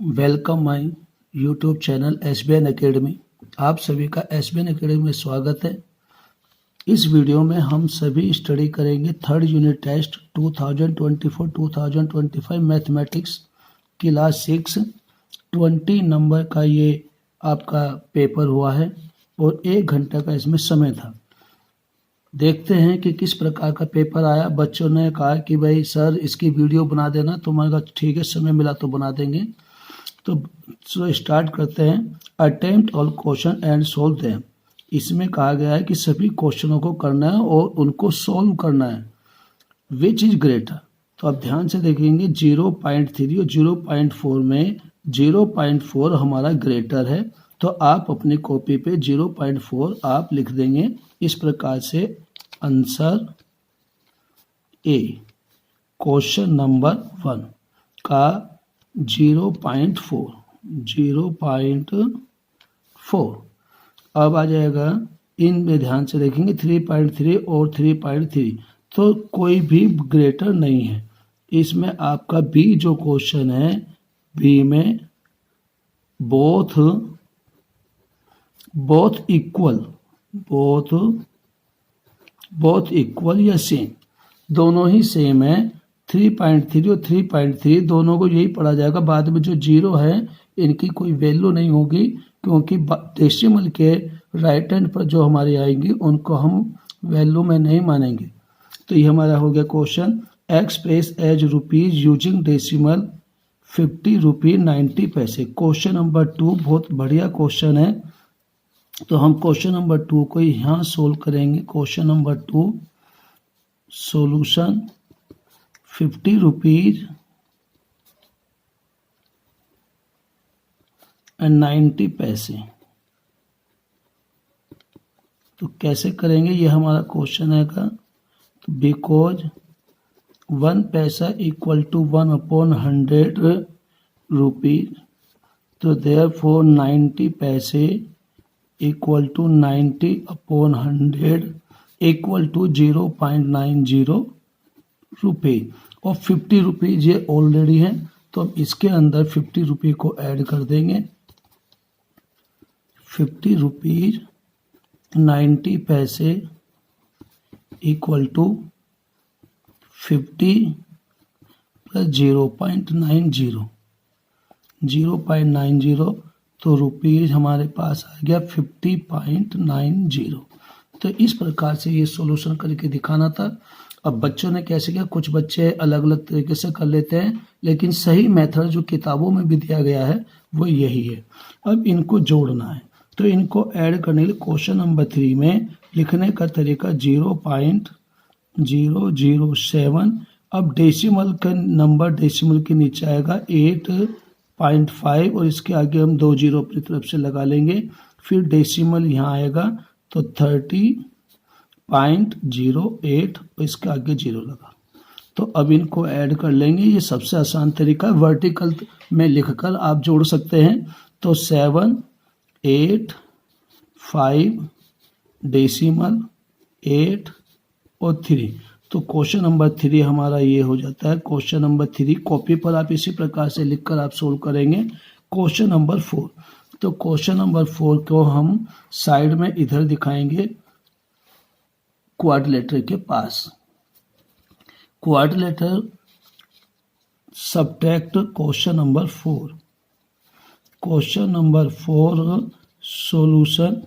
Welcome my YouTube channel SBN academy. आप सभी का एसबीएन एकेडमी में स्वागत है। इस वीडियो में हम सभी स्टडी करेंगे third unit test 2024-2025 mathematics class 6 20 number का ये आपका पेपर हुआ है और 1 घंटा का इसमें समय था। देखते हैं कि किस प्रकार का पेपर आया। बच्चों ने कहा कि भाई सर इसकी वीडियो बना देना, तो मैंने कहा ठीक है, समय मिला तो बना देंगे। तो स्टार्ट करते हैं। Attempt all question and solve them. इसमें कहा गया है कि सभी क्वेश्चनों को करना है और उनको सोल्व करना है। विच इज ग्रेटर, तो आप ध्यान से देखेंगे 0.3 और 0.4 में 0.4 हमारा ग्रेटर है, तो आप अपनी कॉपी पे 0.4 आप लिख देंगे इस प्रकार से। आंसर ए क्वेश्चन नंबर 1 का 0.4 अब आ जाएगा। इनमें ध्यान से देखेंगे 3.3 और 3.3, तो कोई भी ग्रेटर नहीं है। इसमें आपका बी जो क्वेश्चन है, बी में बोथ इक्वल या सेम, दोनों ही सेम है। 3.3 और 3.3 दोनों को यही पढ़ा जाएगा। बाद में जो 0 है इनकी कोई वैल्यू नहीं होगी, क्योंकि डेसिमल के राइट हैंड पर जो हमारी आएंगी उनको हम वैल्यू में नहीं मानेंगे। तो ये हमारा हो गया question. Express as rupees using decimal 50 रुपये 90 पैसे। क्वेश्चन नंबर 2 बहुत बढ़िया क्वेश्चन है, तो हम क्वेश्चन नंबर 2 को यहाँ सोल्व करेंगे। Question number 2 solution 50 rupees and 90 पैसे। तो कैसे करेंगे, ये हमारा क्वेश्चन है का। तो बिकॉज 1 पैसा इक्वल टू 1/100 रुपीज, तो देयरफॉर 90 पैसे इक्वल टू 90/100 इक्वल टू 0.90 रुपये। और 50 रुपीज ये ऑलरेडी है, तो हम इसके अंदर 50 रुपये को ऐड कर देंगे। 50 रुपीज 90 पैसे इक्वल टू 50 प्लस 0.90, तो रुपीज हमारे पास आ गया 50.90। तो इस प्रकार से ये सॉल्यूशन करके दिखाना था। अब बच्चों ने कैसे किया, कुछ बच्चे अलग अलग तरीके से कर लेते हैं, लेकिन सही मेथड जो किताबों में भी दिया गया है वो यही है। अब इनको जोड़ना है, तो इनको ऐड करने के लिए क्वेश्चन नंबर 3 में लिखने का तरीका 0.007। अब डेसिमल का नंबर डेसिमल के नीचे आएगा 8.5 और इसके आगे हम 2 जीरो अपनी तरफ से लगा लेंगे। फिर डेसिमल यहाँ आएगा तो 30.08 और इसके आगे 0 लगा। तो अब इनको ऐड कर लेंगे। ये सबसे आसान तरीका है, वर्टिकल में लिखकर आप जोड़ सकते हैं। तो 7, 8, 5 डेसिमल 8 और 3। तो क्वेश्चन नंबर 3 हमारा ये हो जाता है। क्वेश्चन नंबर 3 कॉपी पर आप इसी प्रकार से लिखकर आप सोल्व करेंगे। क्वेश्चन नंबर 4, तो क्वेश्चन नंबर 4 को हम साइड में इधर दिखाएंगे क्वाड्रिलेटर के पास। Quadrilateral subtract question number 4। Question number 4 solution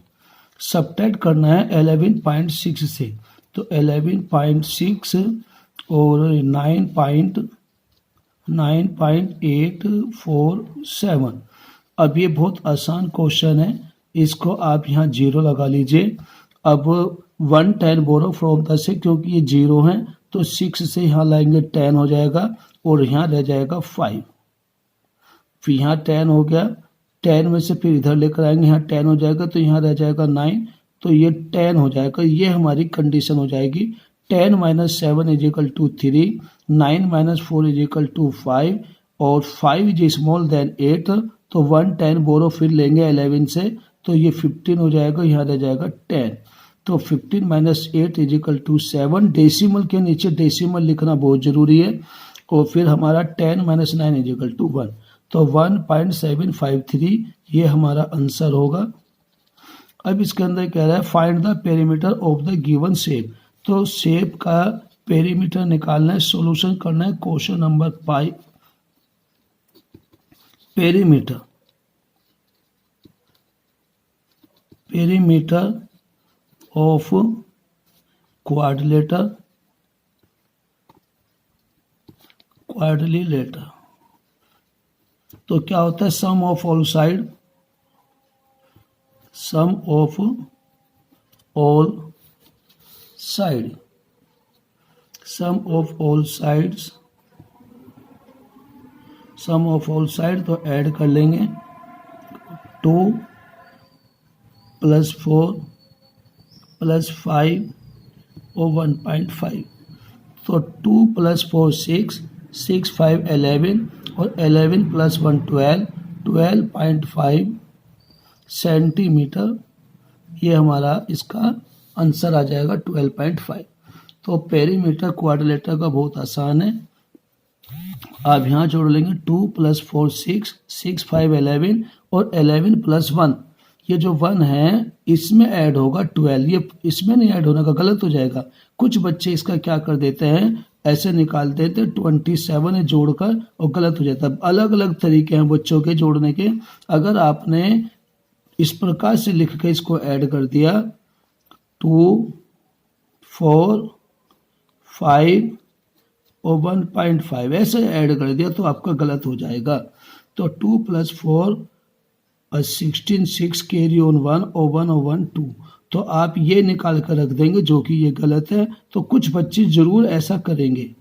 subtract करना है 11.6 से। तो 11.6 और 9.847। अब ये बहुत आसान क्वेश्चन है, इसको आप यहाँ 0 लगा लीजिए। अब 110 बोरो फ्रॉम 10 है, क्योंकि ये 0 है तो 6 से यहाँ लाएंगे 10 हो जाएगा और यहाँ रह जाएगा 5। फिर यहाँ 10 हो गया, 10 में से फिर इधर लेकर आएंगे, यहाँ 10 हो जाएगा तो यहाँ रह जाएगा 9, तो ये 10 हो जाएगा। ये हमारी कंडीशन हो जाएगी। 10 - 7 = 3, 9 - 4 = 5 और 5 इज स्मॉल देन 8, तो 110 बोरो फिर लेंगे 11 से, तो ये 15 हो जाएगा, यहाँ रह जाएगा 10। तो 15 - 8 = 7। डेसिमल के नीचे डेसिमल लिखना बहुत जरूरी है। और फिर हमारा 10 - 9 = 1। तो 1.753 ये हमारा आंसर होगा। अब इसके अंदर कह रहा है find the perimeter of the given shape. तो शेप का पेरीमीटर निकालना है, सॉल्यूशन करना है। Question number 5 perimeter of quadrilateral तो क्या होता है, sum of all side, sum of all side, sum of all sides, sum of all side तो ऐड कर लेंगे 2 + 4 + 5 और 1.5। तो 2 + 4 6, 6 5 11 और 11 + 1 12, 12.5 सेंटीमीटर ये हमारा इसका आंसर आ जाएगा 12.5। तो पेरीमीटर क्वाड्रिलेटर का बहुत आसान है। आप यहाँ जोड़ लेंगे 2 + 4 6, 6 5 11 और 11 + 1, ये जो 1 है इसमें ऐड होगा 12, ये इसमें नहीं ऐड होने का, गलत हो जाएगा। कुछ बच्चे इसका क्या कर देते हैं, ऐसे निकाल देते 27 जोड़कर और गलत हो जाता है। अलग अलग तरीके हैं बच्चों के जोड़ने के। अगर आपने इस प्रकार से लिख के इसको ऐड कर दिया 2 4 5 और 1.5 ऐसे ऐड कर दिया तो आपका गलत हो जाएगा। तो 2 + 4 16 6 कैरी ऑन 1 और 1 और 1 2, तो आप ये निकाल कर रख देंगे जो कि ये गलत है। तो कुछ बच्चे जरूर ऐसा करेंगे,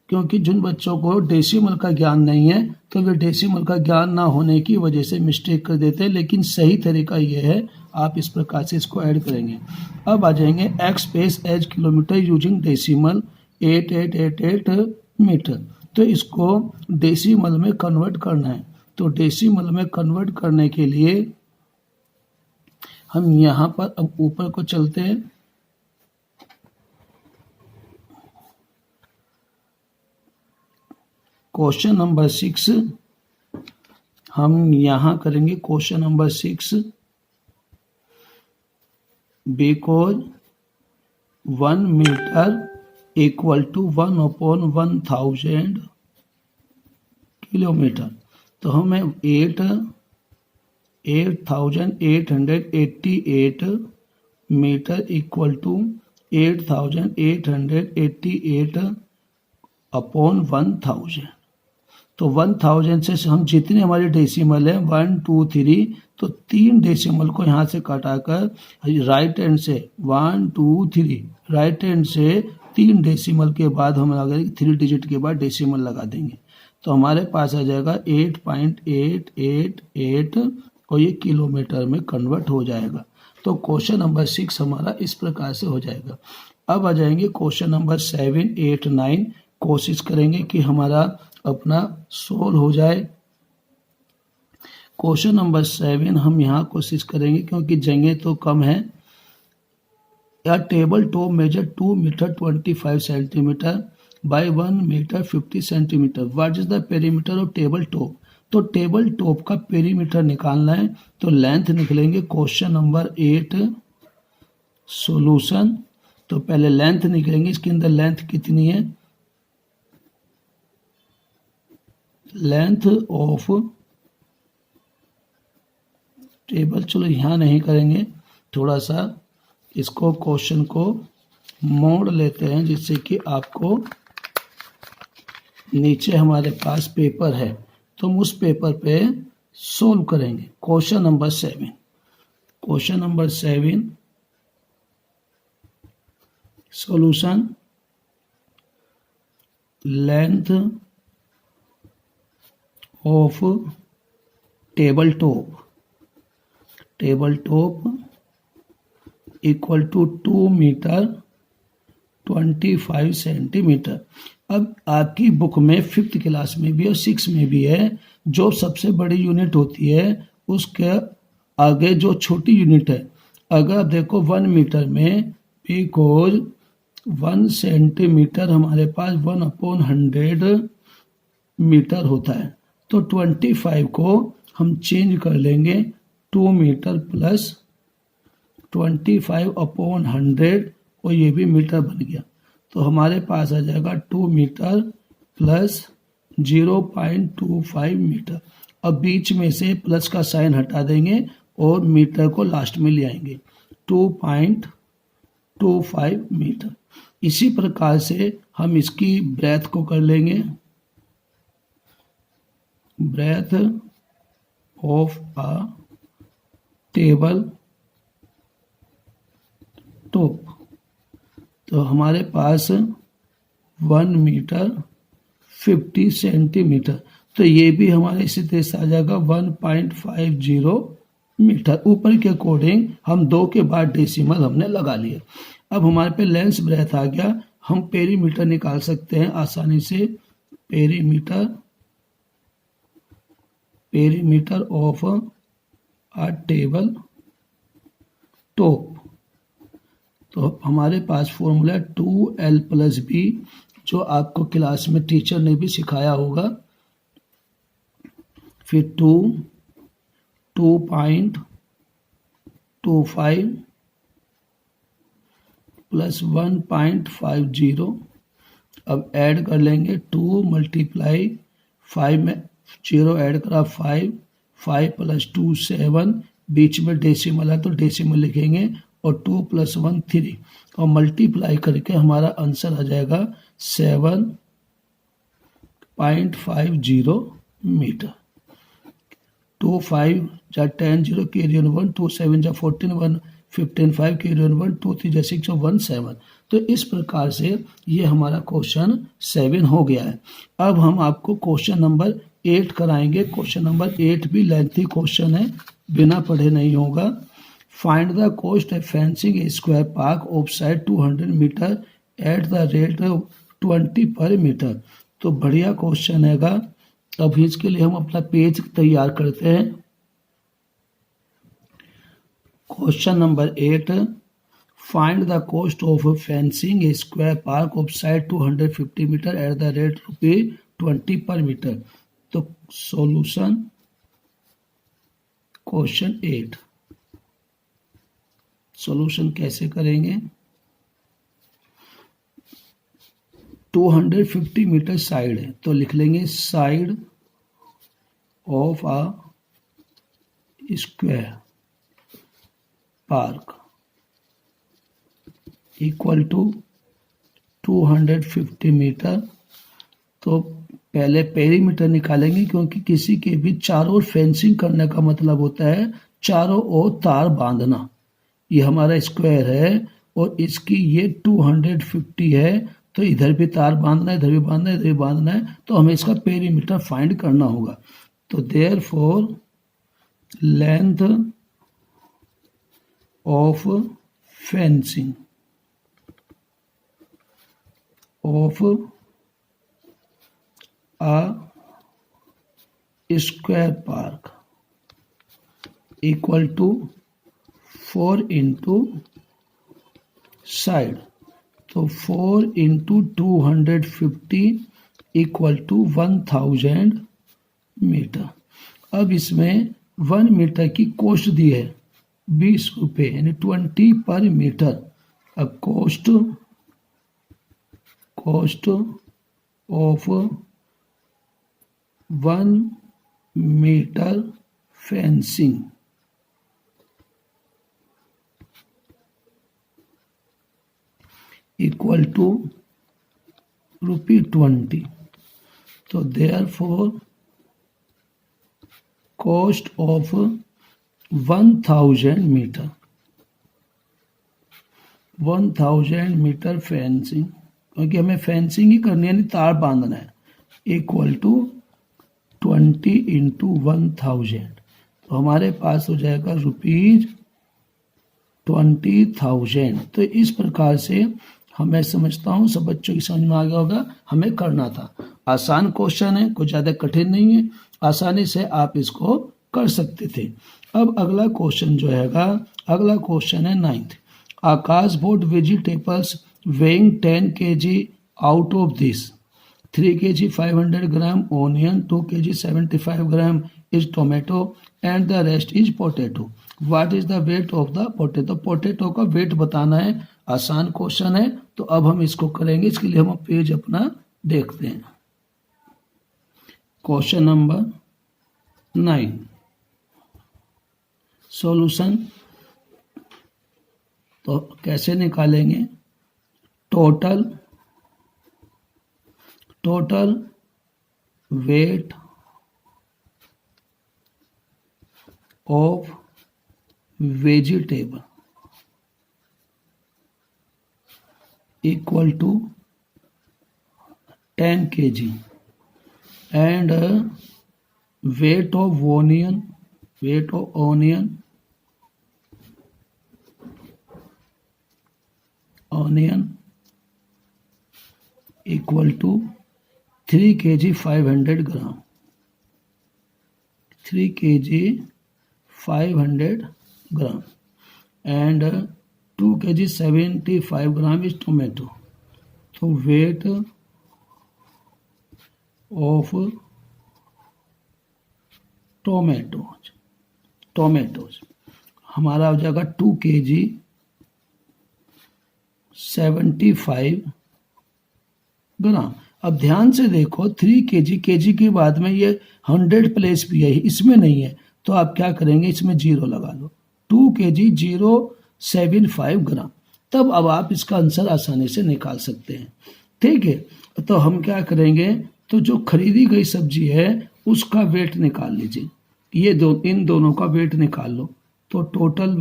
क्योंकि जिन बच्चों को डेसिमल का ज्ञान नहीं है तो वे डेसिमल का ज्ञान ना होने की वजह से मिस्टेक कर देते हैं। लेकिन सही तरीका ये है, आप इस प्रकार से इसको ऐड करेंगे। अब आ जाएंगे x space as kilometre using decimal 8888 metre. तो इसको डेसिमल में कन्वर्ट करना है। तो डेसिमल में कन्वर्ट करने के लिए हम यहाँ पर अब ऊपर को चलते हैं। क्वेश्चन नंबर 6 हम यहाँ करेंगे। Question number 6, because 1 metre = 1/1000 kilometre. तो हमें 8888 मीटर = 8888/1000। तो 1000 से हम जितने हमारे डेसिमल है 1 2 3, तो 3 डेसिमल को यहाँ से काटाकर राइट हैंड से 1 2 3, राइट हैंड से 3 डेसिमल के बाद हम लगा 3 डिजिट के बाद डेसिमल लगा देंगे। तो हमारे पास आ जाएगा 8.888 और ये किलोमीटर में कन्वर्ट हो जाएगा। तो क्वेश्चन नंबर 6 हमारा इस प्रकार से हो जाएगा। अब आ जाएंगे क्वेश्चन नंबर 7 8 9। कोशिश करेंगे कि हमारा अपना सोल्व हो जाए। क्वेश्चन नंबर 7 हम यहाँ कोशिश करेंगे, क्योंकि जगह तो कम है। या table top measure 2 metre 25 centimetre by 1 metre 50 centimetre. What is the perimeter of table top. तो टेबल टॉप का पेरीमीटर निकालना है, तो लेंथ निकलेंगे। Question number 8 solution. तो पहले लेंथ निकलेंगे, इसके अंदर लेंथ कितनी है, लेंथ ऑफ टेबल। चलो यहाँ नहीं करेंगे, थोड़ा सा इसको क्वेश्चन को मोड़ लेते हैं, जिससे कि आपको नीचे हमारे पास पेपर है तो हम उस पेपर पे सोल्व करेंगे। Question number 7। Question number 7 solution. Length of table top equal to 2 metre 25 centimetre. अब आपकी बुक में 5th क्लास में भी और 6 में भी है, जो सबसे बड़ी यूनिट होती है उसके आगे जो छोटी यूनिट है। अगर आप देखो 1 मीटर में बिकॉज 1 सेंटीमीटर हमारे पास 1/100 मीटर होता है। तो 25 को हम चेंज कर लेंगे 2 मीटर प्लस 25/100 और ये भी मीटर बन गया। तो हमारे पास आ जाएगा 2 मीटर प्लस 0.25 मीटर। अब बीच में से प्लस का साइन हटा देंगे और मीटर को लास्ट में ले आएंगे, 2.25 मीटर। इसी प्रकार से हम इसकी ब्रेथ को कर लेंगे, breadth of a table top. तो हमारे पास 1 मीटर 50 सेंटीमीटर। तो ये भी हमारे इसी तरह से आ जाएगा 1.50 मीटर। ऊपर के अकॉर्डिंग हम 2 के बाद डेसिमल हमने लगा लिए। अब हमारे पे लेंस ब्रेथ आ गया, हम पेरीमीटर निकाल सकते हैं आसानी से। Perimeter of a table top. तो हमारे पास फॉर्मूला 2L + B, जो आपको क्लास में टीचर ने भी सिखाया होगा। फिर 2.25 प्लस 1.50। अब ऐड कर लेंगे 2 × 5 में 0 ऐड करा 5 + 2 7, बीच में डेसिमल है तो डेसिमल लिखेंगे और 2 + 1 3 और मल्टीप्लाई करके हमारा आंसर आ जाएगा 7.50 मीटर। 2 5 जा 10 0 कैरी ऑन 1, 2 7 जा 14 1 15 5 कैरी ऑन 1, 2 3 जा 6 और 1 7। तो इस प्रकार से ये हमारा क्वेश्चन 7 हो गया है। अब हम आपको क्वेश्चन नंबर 8 कराएंगे। क्वेश्चन नंबर 8 भी लेंथी क्वेश्चन है, बिना पढ़े नहीं होगा। Find the cost of fencing a square park of side 200 metre at the rate of 20 per metre. तो बढ़िया क्वेश्चन हैगा। अब इसके लिए हम अपना पेज तैयार करते हैं। Question number 8, find the cost of fencing a square park of side 250 metre at the rate ₹20 per metre. तो सॉल्यूशन क्वेश्चन 8, सॉल्यूशन कैसे करेंगे। 250 मीटर साइड है तो लिख लेंगे side of a square park equal to 250 metre. तो पहले perimeter निकालेंगे, क्योंकि किसी के भी चारों ओर फेंसिंग करने का मतलब होता है चारों ओर तार बांधना। ये हमारा स्क्वायर है और इसकी ये 250 है, तो इधर भी तार बांधना है, इधर भी बांधना है, इधर भी बांधना है। तो हमें इसका पेरीमीटर फाइंड करना होगा। तो therefore length of fencing of a square park equal to 4 into side। तो 4 into 250 इक्वल टू 1000 मीटर। अब इसमें 1 मीटर की कॉस्ट दी है 20 रुपये, यानी 20 पर मीटर। अब cost of 1 metre fencing equal to ₹20। तो therefore cost of 1000 metre 1000 metre fencing, क्योंकि हमें फेंसिंग ही करनी है, नहीं तार बांधना है, इक्वल टू 20 into 1000। तो हमारे पास हो जाएगा ₹20,000। तो इस प्रकार से मैं समझता हूँ सब बच्चों की समझ में आ गया होगा। हमें करना था, आसान क्वेश्चन है, कुछ ज़्यादा कठिन नहीं है, आसानी से आप इसको कर सकते थे। अब अगला क्वेश्चन जो हैगा, अगला क्वेश्चन है 9th। Akash boat vegetables weighing 10 kg out of this 3 kg 500 gram onion, 2 kg 75 gram is tomato and the rest is potato. What is the weight of the potato? Potato का wait बताना है। आसान question है, तो अब हम इसको करेंगे। इसके लिए हम पेज अपना देखते हैं। Question number 9, solution. तो कैसे निकालेंगे? Total weight of vegetable equal to 10 kg and weight of onion equal to 3 kg 500 gram, 3 kg 500 gram and 2 kg 75 gram is tomato. तो weight of tomatoes हमारा हो जाएगा 2 kg 75 ग्राम। अब ध्यान से देखो 3 kg के बाद में ये 100 प्लेस भी है, इसमें नहीं है, तो आप क्या करेंगे? इसमें 0 लगा लो। 2 kg 075 ग्राम। तब अब आप इसका आंसर आसानी से निकाल सकते हैं। ठीक है, तो हम क्या करेंगे? तो जो खरीदी गई सब्जी है उसका वेट निकाल लीजिए। इन दोनों का वेट निकाल लो। तो total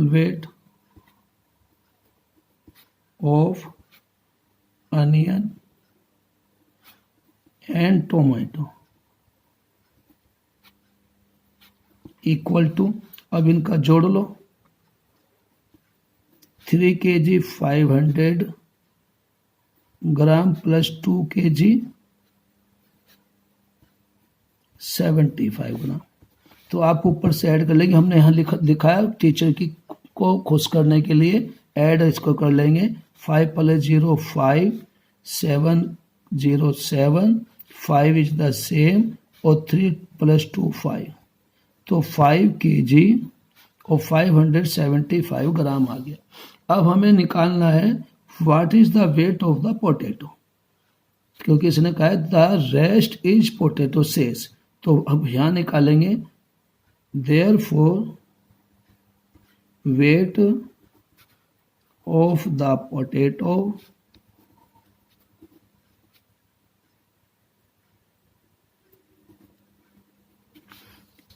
weight of onion and tomato equal to, अब इनका जोड़ लो, 3 kg 500 gram plus 2 kg 75 gram. तो आप ऊपर से ऐड कर लेंगे। हमने यहाँ लिखा है टीचर को खुश करने के लिए, ऐड इसको कर लेंगे। 5 + 0 5, 7 0 7, 5 इज द सेम और 3 + 2 5, तो 5 kg और 575 ग्राम आ गया। अब हमें निकालना है what is the weight of the potato, क्योंकि इसने कहा है the rest is potatoes, तो अब यहाँ निकालेंगे। Therefore weight of the potato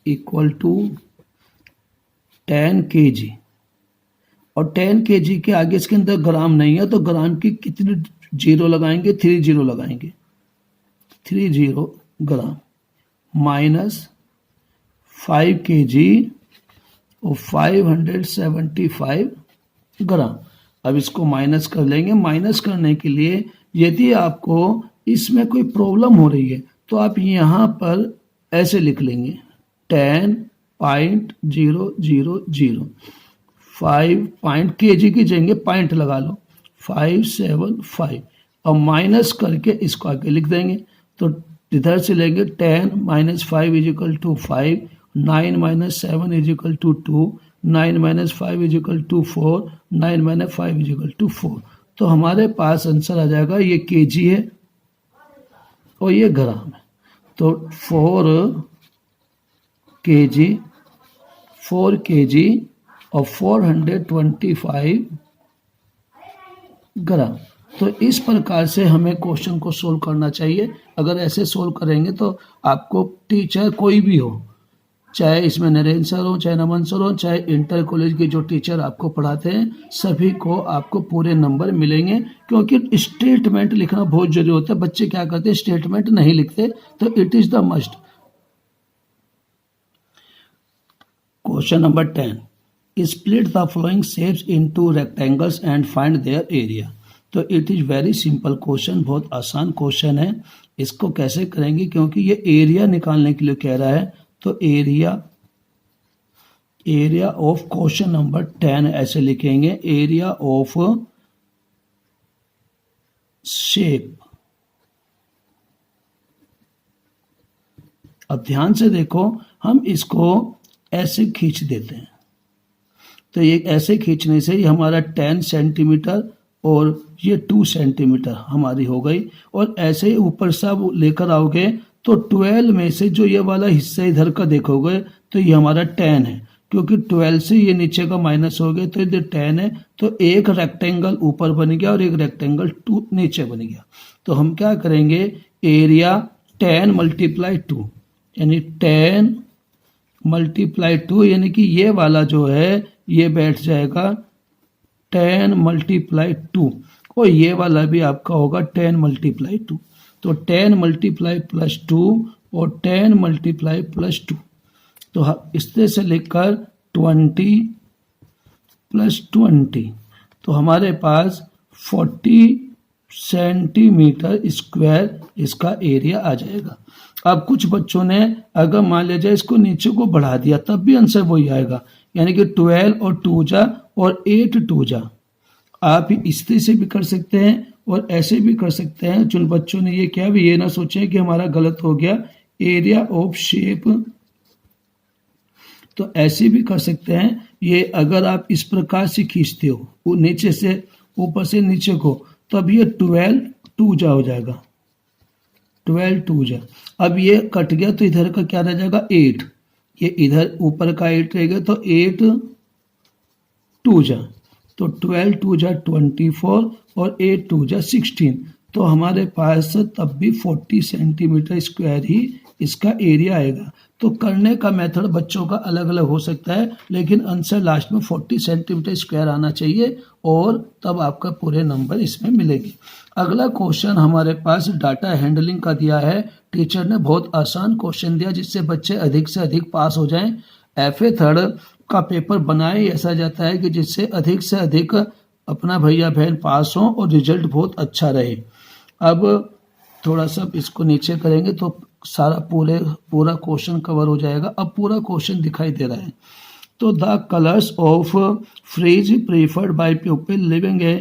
equal to 10 kg, और 10 kg के आगे इसके अंदर ग्राम नहीं है, तो ग्राम की कितनी 0 लगाएंगे? 3 0 लगाएंगे। 3 0 ग्राम माइनस 5 kg और 575 ग्राम। अब इसको माइनस कर लेंगे। माइनस करने के लिए यदि आपको इसमें कोई प्रॉब्लम हो रही है तो आप यहाँ पर ऐसे लिख लेंगे 10.000, 5 पॉइंट kg की जगह पॉइंट लगा लो 575, और माइनस करके इसको आगे लिख देंगे। तो इधर से लेंगे 10 - 5 = 5, 9 - 7 = 2, 9 - 5 = 4, 9 - 5 = 4। तो हमारे पास आंसर आ जाएगा, ये kg है और ये ग्राम है। तो 4 kg और 425 ग्राम। तो इस प्रकार से हमें क्वेश्चन को सोल्व करना चाहिए। अगर ऐसे सोल्व करेंगे तो आपको टीचर कोई भी हो, चाहे इसमें नरेंद्र सर हो, चाहे नमन सर हो, चाहे इंटर कॉलेज के जो टीचर आपको पढ़ाते हैं, सभी को आपको पूरे नंबर मिलेंगे, क्योंकि स्टेटमेंट लिखना बहुत जरूरी होता है। बच्चे क्या करते हैं? स्टेटमेंट नहीं लिखते, तो it is the must. Question number 10, split the following shapes into rectangles and find their area. तो it is very simple question, बहुत आसान क्वेश्चन है। इसको कैसे करेंगे? क्योंकि ये एरिया निकालने के लिए कह रहा है, तो एरिया ऑफ क्वेश्चन नंबर 10 ऐसे लिखेंगे, एरिया ऑफ शेप। अब ध्यान से देखो, हम इसको ऐसे खींच देते हैं, तो ये ऐसे खींचने से ये हमारा 10 सेंटीमीटर और ये 2 सेंटीमीटर हमारी हो गई। और ऐसे ही ऊपर से आप लेकर आओगे तो 12 में से जो ये वाला हिस्सा इधर का देखोगे तो ये हमारा 10 है, क्योंकि 12 से ये नीचे का माइनस हो गया तो इधर 10 है। तो एक रेक्टेंगल ऊपर बन गया और एक रेक्टेंगल नीचे बन गया। तो हम क्या करेंगे, एरिया 10 मल्टीप्लाई 2 यानी 10 मल्टीप्लाई 2 यानी कि ये वाला जो है ये बैठ जाएगा 10 मल्टीप्लाई 2 और ये वाला भी आपका होगा 10 मल्टीप्लाई 2। तो 10 मल्टीप्लाई प्लस 2 और 10 मल्टीप्लाई प्लस 2, तो इस तरह से लिखकर 20 प्लस 20, तो हमारे पास 40 सेंटीमीटर स्क्वायर इसका एरिया आ जाएगा। अब कुछ बच्चों ने अगर मान लिया जाए इसको नीचे को बढ़ा दिया तब भी आंसर वही आएगा, यानी कि 12 और 2 जा और 8 2 जा। आप इस तरह से भी कर सकते हैं और ऐसे भी कर सकते हैं। जिन बच्चों ने ये किया भी ये ना सोचें कि हमारा गलत हो गया। एरिया ऑफ शेप तो ऐसे भी कर सकते हैं। ये अगर आप इस प्रकार से खींचते हो वो नीचे से ऊपर से नीचे को, तब ये 12 2 जा हो जाएगा, 12 2 जा। अब ये कट गया तो इधर का क्या रह जाएगा 8, ये इधर ऊपर का 8 रहेगा तो 8 2 जा, तो 12 2 जा 24 और 8 2 जा 16। तो हमारे पास तब भी 40 सेंटीमीटर स्क्वायर ही इसका एरिया आएगा। तो करने का मेथड बच्चों का अलग अलग हो सकता है, लेकिन आंसर लास्ट में 40 सेंटीमीटर स्क्वायर आना चाहिए और तब आपका पूरे नंबर इसमें मिलेगी। अगला क्वेश्चन हमारे पास डाटा हैंडलिंग का दिया है। टीचर ने बहुत आसान क्वेश्चन दिया जिससे बच्चे अधिक से अधिक पास हो जाएं। FA थर्ड का पेपर बनाया ऐसा जाता है कि जिससे अधिक से अधिक अपना भैया बहन पास हो और रिजल्ट बहुत अच्छा रहे। अब थोड़ा सा इसको नीचे करेंगे तो सारा पूरा क्वेश्चन कवर हो जाएगा। अब पूरा क्वेश्चन दिखाई दे रहा है। तो the colours of fridges preferred by people living a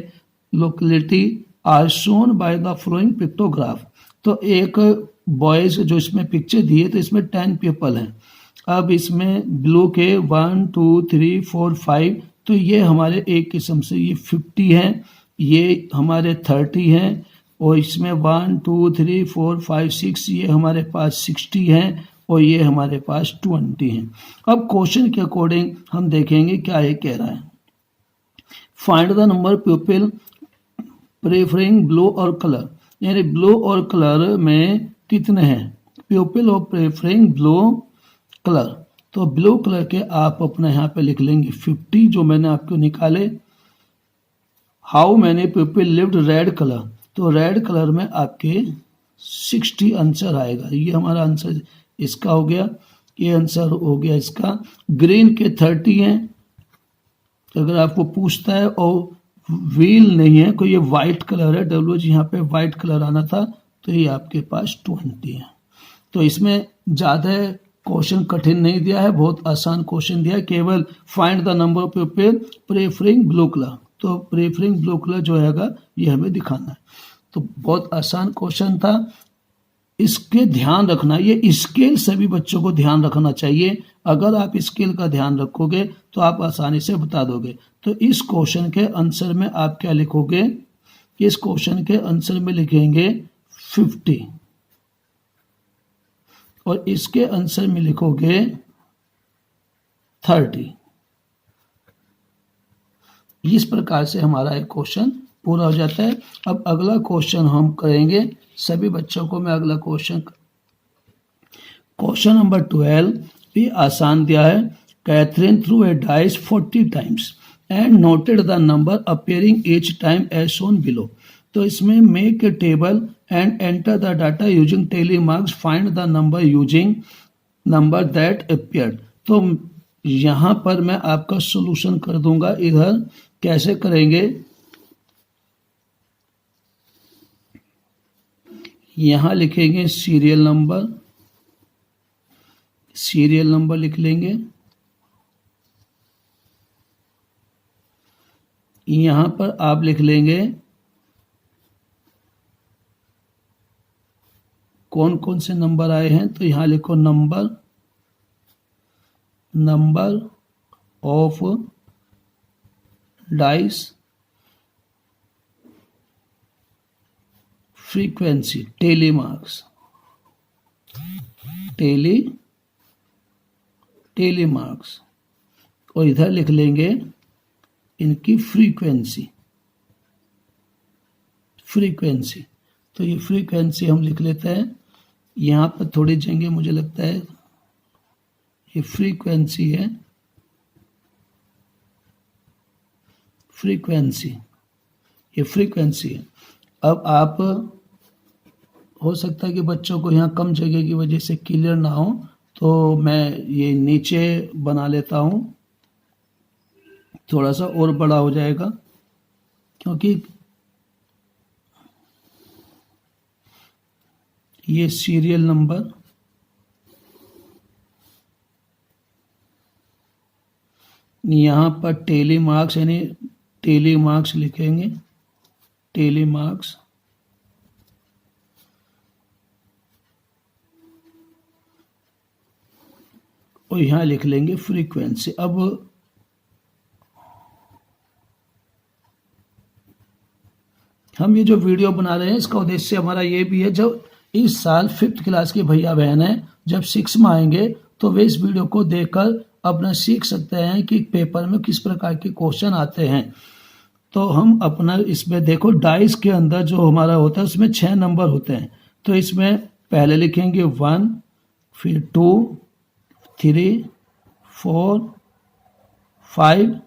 locality are shown by the following pictograph. तो एक बॉयज जो इसमें पिक्चर दिए तो इसमें 10 पीपल हैं। अब इसमें ब्लू के 1 2 3 4 5, तो ये हमारे एक किस्म से ये 50 हैं, ये हमारे 30 हैं और इसमें 1 2 3 4 5 6 ये हमारे पास 60 हैं और ये हमारे पास 20 हैं। अब क्वेश्चन के अकॉर्डिंग हम देखेंगे क्या ये कह रहा है। Find the number people preferring blue और कलर, यानी ब्लू और कलर में कितने हैं पीपल और प्रेफरिंग ब्लू कलर। तो ब्लू कलर के आप अपने यहाँ पे लिख लेंगे 50 जो मैंने आपको निकाले। How many people lived red colour, तो रेड कलर में आपके 60 आंसर आएगा। ये हमारा आंसर इसका हो गया, ये आंसर हो गया इसका। ग्रीन के 30 हैं। तो अगर आपको पूछता है और व्हील नहीं है, कोई ये वाइट कलर है, डब्ल्यू जी यहाँ पे वाइट कलर आना था, तो ये आपके पास 20 है। तो इसमें ज़्यादा क्वेश्चन कठिन नहीं दिया है, बहुत आसान क्वेश्चन दिया है। केवल find the number of people preferring blue colour, तो प्रेफरिंग ब्लू कलर जो हैगा ये हमें दिखाना है। तो बहुत आसान क्वेश्चन था। इसके ध्यान रखना, ये स्केल सभी बच्चों को ध्यान रखना चाहिए। अगर आप स्केल का ध्यान रखोगे तो आप आसानी से बता दोगे। तो इस क्वेश्चन के आंसर में आप क्या लिखोगे, इस क्वेश्चन के आंसर में लिखेंगे 50 और इसके आंसर में लिखोगे 30। इस प्रकार से हमारा एक क्वेश्चन पूरा हो जाता है। अब अगला क्वेश्चन हम करेंगे सभी बच्चों को। मैं अगला क्वेश्चन नंबर 12 भी आसान दिया है। Catherine threw a dice 40 times and noted the number appearing each time as shown below. तो इसमें make a table and enter the data using tally marks, find the number using number that appeared. तो यहाँ पर मैं आपका solution कर दूंगा। इधर कैसे करेंगे, यहाँ लिखेंगे सीरियल नंबर लिख लेंगे। यहाँ पर आप लिख लेंगे कौन कौन से नंबर आए हैं, तो यहाँ लिखो number of dice frequency, tally marks, tally marks, और इधर लिख लेंगे इनकी फ्रीक्वेंसी। तो ये फ्रीक्वेंसी हम लिख लेते हैं, यहाँ पर थोड़ी जगह मुझे लगता है ये फ्रीक्वेंसी है, ये फ्रीक्वेंसी है। अब आप, हो सकता है कि बच्चों को यहाँ कम जगह की वजह से क्लियर ना हो, तो मैं ये नीचे बना लेता हूँ, थोड़ा सा और बड़ा हो जाएगा, क्योंकि ये सीरियल नंबर, यहाँ पर टेली मार्क्स यानी टेली मार्क्स लिखेंगे, टेली मार्क्स, और यहाँ लिख लेंगे फ्रीक्वेंसी। अब हम ये जो वीडियो बना रहे हैं इसका उद्देश्य हमारा ये भी है, जब इस साल 5th क्लास के भैया बहन हैं जब 6 में आएंगे तो वे इस वीडियो को देखकर अपना सीख सकते हैं कि पेपर में किस प्रकार के क्वेश्चन आते हैं। तो हम अपना इसमें देखो, डाइस के अंदर जो हमारा होता है उसमें 6 नंबर होते हैं, तो इसमें पहले लिखेंगे 1, फिर 2, 3, 4, 5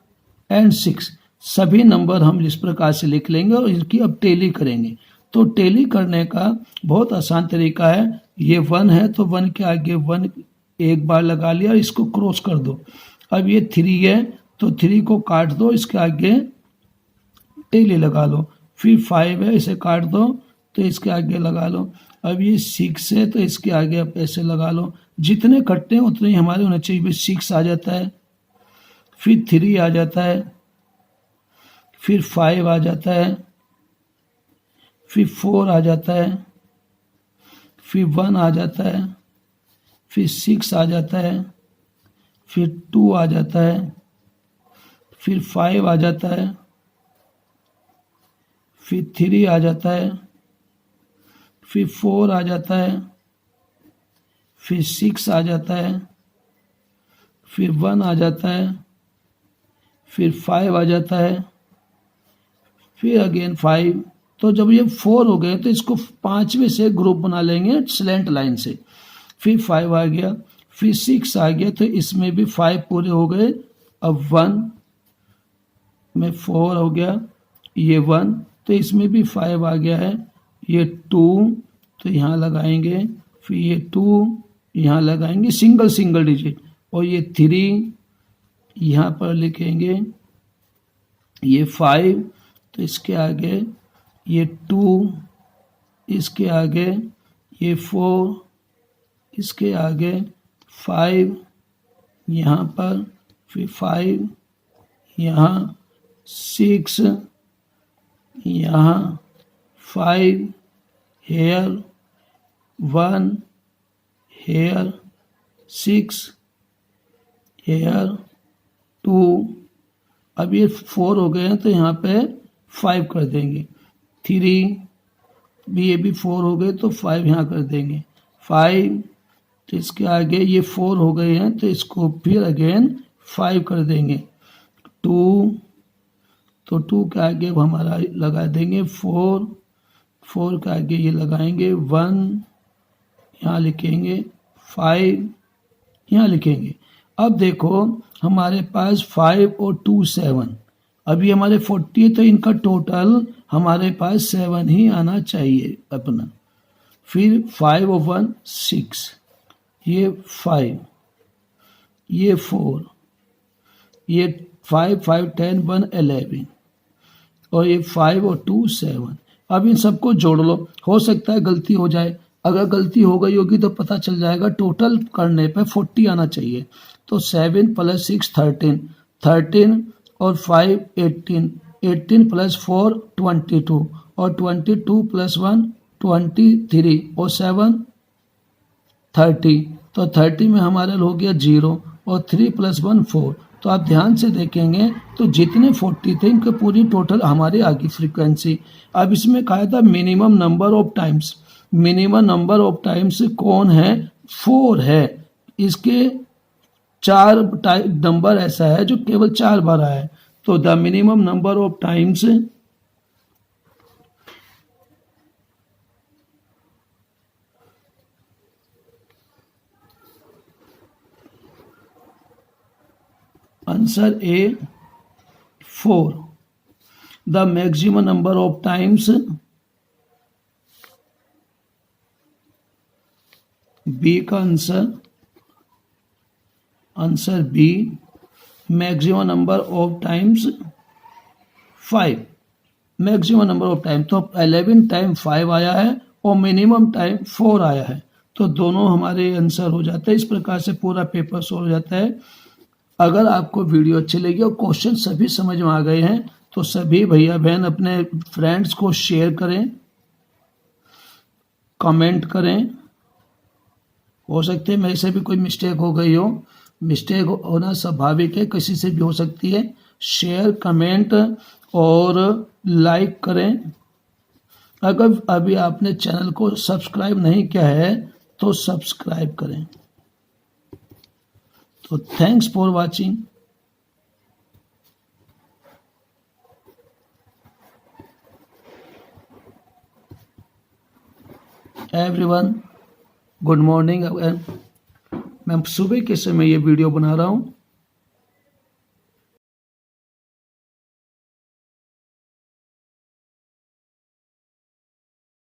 एंड 6, सभी नंबर हम इस प्रकार से लिख लेंगे और इनकी अब टेली करेंगे। तो टेली करने का बहुत आसान तरीका है, ये 1 है तो 1 के आगे 1 एक बार लगा लिया और इसको क्रॉस कर दो। अब ये 3 है तो 3 को काट दो, इसके आगे टेली लगा लो। फिर 5 है, इसे काट दो तो इसके आगे लगा लो। अब ये 6 है तो इसके आगे आप ऐसे लगा लो, जितने कटते हैं उतने ही हमारे होने चाहिए। 6 आ जाता है, फिर 3 आ जाता है, फिर 5 आ जाता है, फिर 4 आ जाता है, फिर 1 आ जाता है, फिर 6 आ जाता है, फिर 2 आ जाता है, फिर 5 आ जाता है, फिर 3 आ जाता है, फिर 4 आ जाता है, फिर 6 आ जाता है, फिर 1 आ जाता है, फिर 5 आ जाता है, फिर अगेन 5। तो जब ये 4 हो गए तो इसको 5 में से ग्रुप बना लेंगे स्लैंट लाइन से। फिर 5 आ गया, फिर 6 आ गया, तो इसमें भी 5 पूरे हो गए। अब 1 में 4 हो गया, ये 1, तो इसमें भी 5 आ गया है। ये 2 तो यहाँ लगाएंगे, फिर ये 2 यहाँ लगाएंगे सिंगल डिजिट, और ये 3 यहाँ पर लिखेंगे, ये 5 तो इसके आगे ये 2, इसके आगे ये 4, इसके आगे 5 यहाँ पर, फिर 5 यहाँ, 6 यहाँ, 5 हेयर, 1 हेयर, 6 हेयर, 2। अब ये 4 हो गए हैं तो यहाँ पे 5 कर देंगे। 3 भी, ये भी 4 हो गए तो 5 यहाँ कर देंगे। 5 तो इसके आगे ये 4 हो गए हैं तो इसको फिर अगेन 5 कर देंगे। 2 तो 2 के आगे हमारा लगा देंगे 4, 4 के आगे ये लगाएंगे 1, यहाँ लिखेंगे 5, यहाँ लिखेंगे। अब देखो हमारे पास 5 और 2 7, अभी हमारे 40 है तो इनका टोटल हमारे पास 7 ही आना चाहिए अपना। फिर 5 और 1 6, ये 5, ये 4, ये 5 5 10 1 11, और ये 5 और 2 7। अब इन सबको जोड़ लो, हो सकता है गलती हो जाए, अगर गलती हो गई होगी तो पता चल जाएगा। टोटल करने पे 40 आना चाहिए, तो 7 + 6 13, 13 और 5 18, 18 + 4 22, और 22 + 1 23, और 7 30, तो 30 में हमारा हो गया 0 और 3 + 1 4। तो आप ध्यान से देखेंगे तो जितने 40 थे इनके पूरी टोटल हमारी आ गई फ्रीक्वेंसी। अब इसमें कहा था minimum number of times, minimum number of times कौन है, 4 है। इसके 4 नंबर ऐसा है जो केवल 4 बार आया है। तो the minimum number of times answer a 4। The maximum number of times b का answer b, maximum number of times 5। Maximum number of time तो 11 टाइम 5 आया है और मिनिमम टाइम 4 आया है, तो दोनों हमारे आंसर हो जाते हैं। इस प्रकार से पूरा पेपर सॉल्व हो जाता है। अगर आपको वीडियो अच्छी लगी और क्वेश्चन सभी समझ में आ गए हैं तो सभी भैया बहन अपने फ्रेंड्स को शेयर करें, कमेंट करें। हो सकते है मेरे से भी कोई मिस्टेक हो गई हो, मिस्टेक होना स्वाभाविक है, किसी से भी हो सकती है। शेयर, कमेंट और लाइक करें। अगर अभी आपने चैनल को सब्सक्राइब नहीं किया है तो सब्सक्राइब करें। तो thanks for watching. Everyone, good morning. मैं सुबह के समय ये वीडियो बना रहा हूँ।